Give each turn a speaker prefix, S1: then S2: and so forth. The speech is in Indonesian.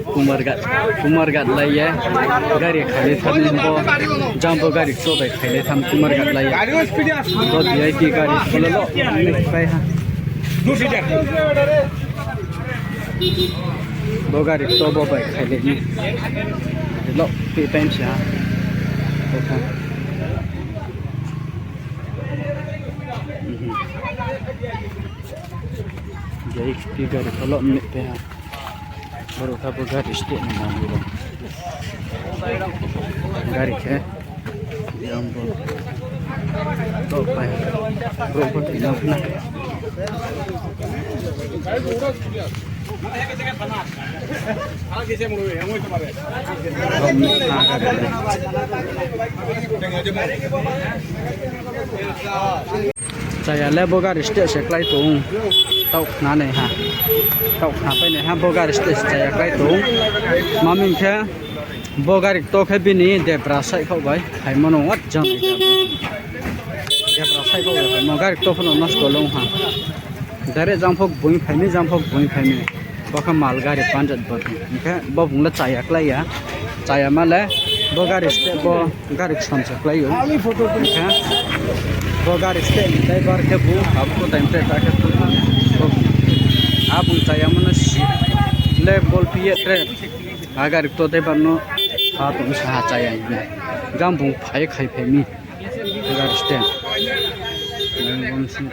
S1: कुमारघाट लाइए गाड़ी खाली थामो जंप गाड़ी चोबे खाली थाम कुमारघाट लाइए तो दिया की गाड़ी खोलो लो पाए हां वो गाड़ी तो वो बाइक खाली नहीं लो पे टाइम से हां jadi tiga di kalau menit teh baru kabar garis teh nama dulu garis ya yang baru topai berubah tidak pernah saya lebar garis teh sekelai tung tau na này ha tau khá phải này ha bogar stage chạy cái tung mà mình thế bogar to cái bên này để bả sai khâu vậy hay mà nó ngắt chẳng để bả sai khâu vậy mà bogar to nó nát luôn ha dari jam phok bui phải mi bakal mal gari panjat bot cái bo bung là chạy cái ya chạy mà le bogar stage bo gari chọn chạy cái rồi cái bogar stage đây bar cái bu आपको टाइम पे ताकत आप उनचाया मन ले बोल पिए ट्रे अगर तो दे बनो आप उनसा चाया गाम बुं फाय खाय फेमी अगर स्टेन मैं बोल सिंह